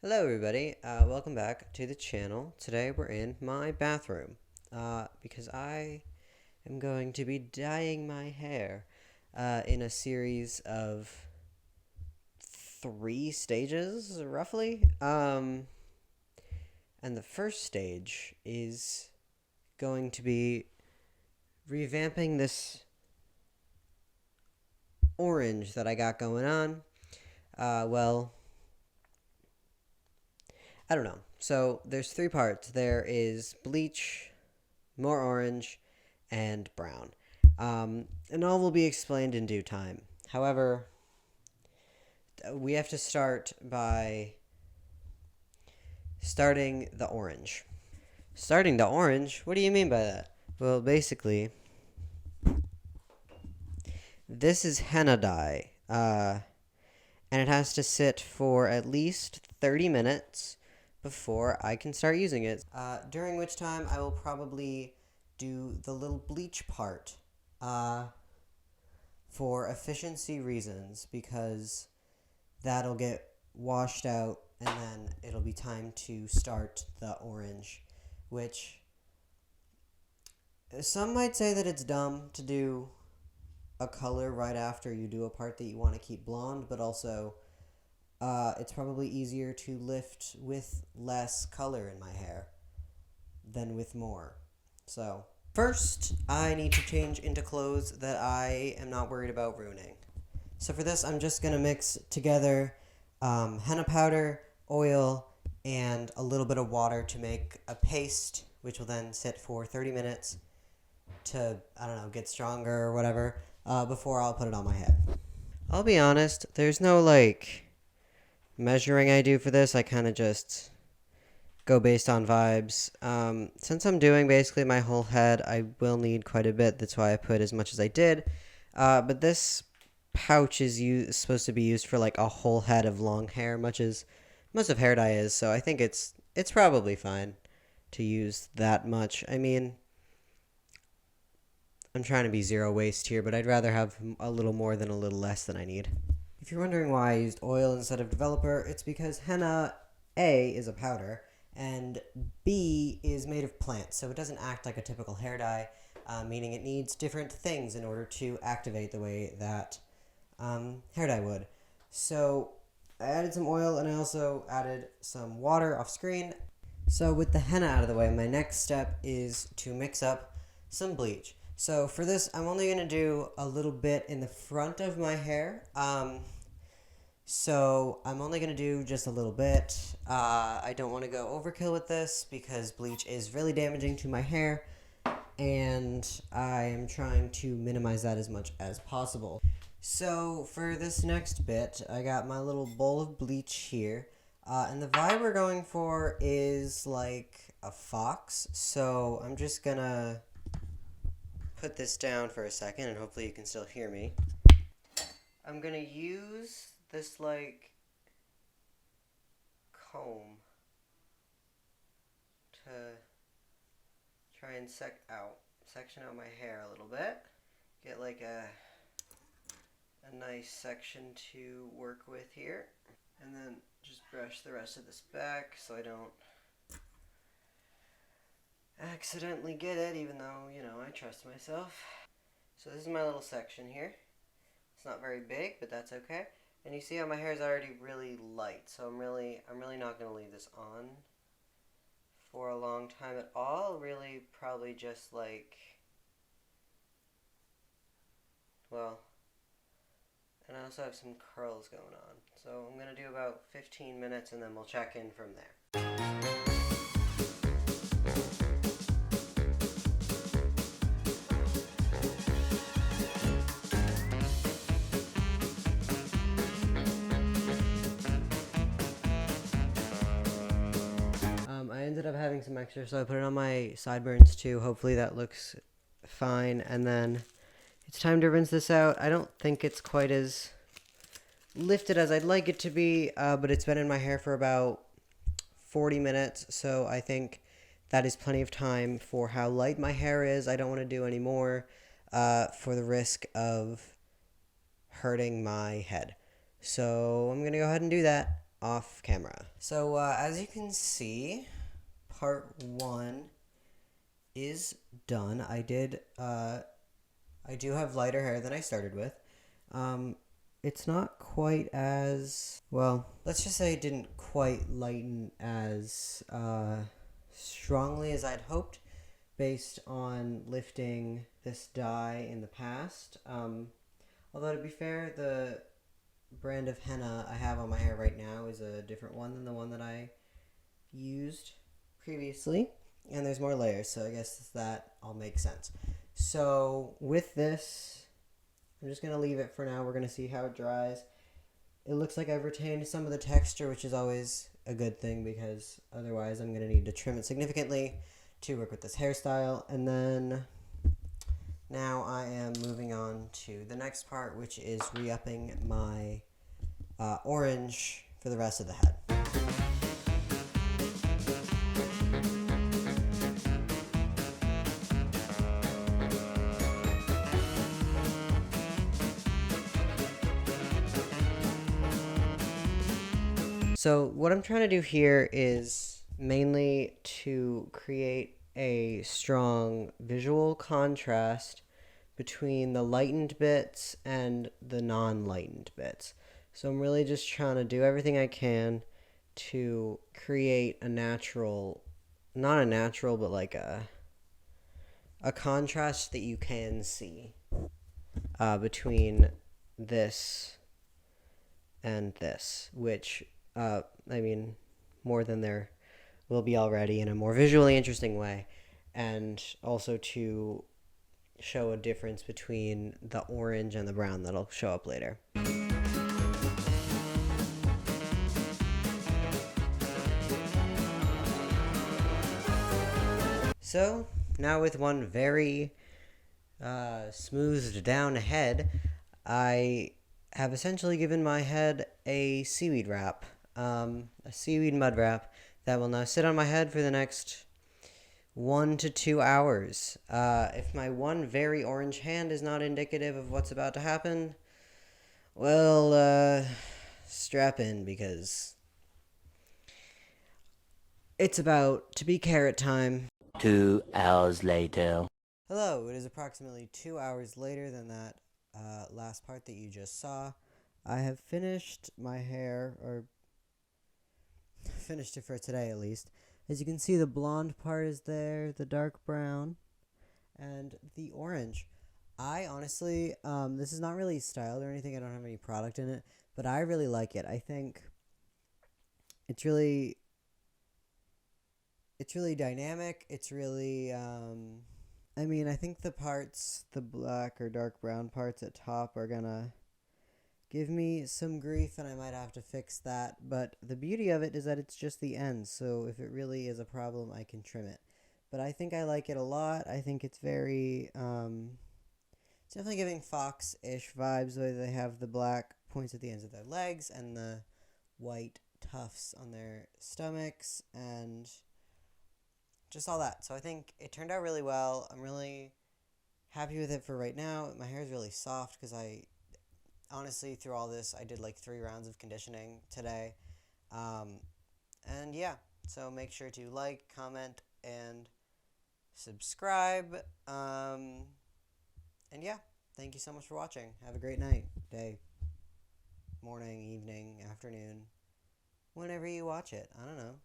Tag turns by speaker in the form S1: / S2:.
S1: Hello everybody, welcome back to the channel. Today we're in my bathroom, because I am going to be dyeing my hair, in a series of 3 stages, roughly. And the first stage is going to be revamping this orange that I got going on. Well, I don't know. So there's 3 parts. There is bleach, more orange, and brown. And all will be explained in due time. However, we have to start by starting the orange. Starting the orange? What do you mean by that? Well, basically, this is henna dye. And it has to sit for at least 30 minutes before I can start using it. During which time I will probably do the little bleach part, for efficiency reasons, because that'll get washed out and then it'll be time to start the orange, which some might say that it's dumb to do a color right after you do a part that you want to keep blonde, but also it's probably easier to lift with less color in my hair than with more. So, first, I need to change into clothes that I am not worried about ruining. So for this, I'm just going to mix together henna powder, oil, and a little bit of water to make a paste, which will then sit for 30 minutes to, I don't know, get stronger or whatever, before I'll put it on my head. I'll be honest, there's no, measuring I do for this. I kind of just go based on vibes. Since I'm doing basically my whole head, I will need quite a bit. That's why I put as much as I did. But this pouch is supposed to be used for like a whole head of long hair, much as most of hair dye is. So I think it's probably fine to use that much. I mean, I'm trying to be zero waste here, but I'd rather have a little more than a little less than I need. If you're wondering why I used oil instead of developer, it's because henna A is a powder, and B is made of plants, so it doesn't act like a typical hair dye, meaning it needs different things in order to activate the way that hair dye would. So I added some oil, and I also added some water off screen. So with the henna out of the way, my next step is to mix up some bleach. So for this, I'm only going to do a little bit in the front of my hair. So I'm only going to do just a little bit. I don't want to go overkill with this because bleach is really damaging to my hair, and I am trying to minimize that as much as possible. So for this next bit, I got my little bowl of bleach here, and the vibe we're going for is like a fox. So I'm just going to put this down for a second, and hopefully you can still hear me. I'm going to use this, comb to try and section out my hair a little bit. Get, a nice section to work with here. And then just brush the rest of this back so I don't accidentally get it, even though, I trust myself. So this is my little section here. It's not very big, but that's okay. And you see how my hair is already really light, so I'm really not going to leave this on for a long time at all. Really, probably just and I also have some curls going on. So I'm going to do about 15 minutes, and then we'll check in from there. I ended up having some extra, so I put it on my sideburns too. Hopefully that looks fine. And then it's time to rinse this out. I don't think it's quite as lifted as I'd like it to be, but it's been in my hair for about 40 minutes, so I think that is plenty of time for how light my hair is. I don't want to do any more for the risk of hurting my head. So I'm going to go ahead and do that. off camera. So as you can see, part 1 is done. I do have lighter hair than I started with. It's not quite as, well, let's just say it didn't quite lighten as strongly as I'd hoped based on lifting this dye in the past. Although to be fair, the brand of henna I have on my hair right now is a different one than the one that I used previously, and there's more layers, so I guess that all makes sense. So with this, I'm just going to leave it for now. We're going to see how it dries. It looks like I've retained some of the texture, which is always a good thing because otherwise I'm going to need to trim it significantly to work with this hairstyle. And then now I am moving on to the next part, which is re-upping my orange for the rest of the head. So what I'm trying to do here is mainly to create a strong visual contrast between the lightened bits and the non-lightened bits. So I'm really just trying to do everything I can to create a natural, not a natural, but like a contrast that you can see between this and this, which I mean, more than there will be already in a more visually interesting way, and also to show a difference between the orange and the brown that'll show up later. So, now with one very smoothed down head, I have essentially given my head a seaweed wrap. A seaweed mud wrap that will now sit on my head for the next 1 to 2 hours. If my one very orange hand is not indicative of what's about to happen, well, strap in because it's about to be carrot time.
S2: 2 hours later.
S1: Hello, it is approximately 2 hours later than that last part that you just saw. I have finished my hair, or finished it for today at least. As you can see, the blonde part is there, the dark brown, and the orange. I honestly, this is not really styled or anything, I don't have any product in it, but I really like it. I think it's really dynamic, it's really, I mean, I think the parts, the black or dark brown parts at top are gonna give me some grief and I might have to fix that, but the beauty of it is that it's just the ends, so if it really is a problem, I can trim it. But I think I like it a lot. I think it's very, it's definitely giving Fox-ish vibes, where they have the black points at the ends of their legs and the white tufts on their stomachs and just all that. So I think it turned out really well. I'm really happy with it for right now. My hair is really soft because honestly, through all this, I did like 3 rounds of conditioning today. And yeah, so make sure to like, comment, and subscribe. And yeah, thank you so much for watching. Have a great night, day, morning, evening, afternoon, whenever you watch it. I don't know.